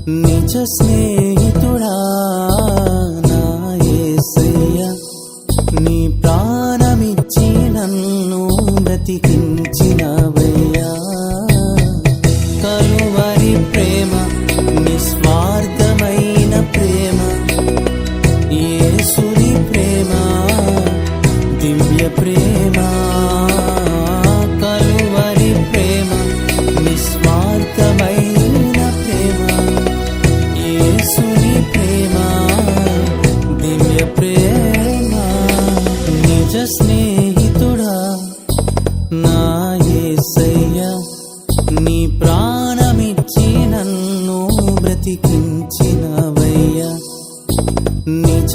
నిజ స్నేహితుడా నా యేసయ్యా, నీ ప్రాణమిచ్చి నన్ను బ్రతికించినవయ్యా. కలువరి ప్రేమ, నిస్వార్థమైన ప్రేమ, యేసుని ప్రేమ, దివ్య ప్రేమ. కలువరి ప్రేమ, నిస్వార్థమైన ప్రేమ, యేసుని ప్రేమ, దివ్య ప్రేమ. నిజ స్నేహితుడా నా యేసయ్యా, నీ ప్రాణమిచ్చి నన్ను బ్రతికించినవయ్యా. నిజ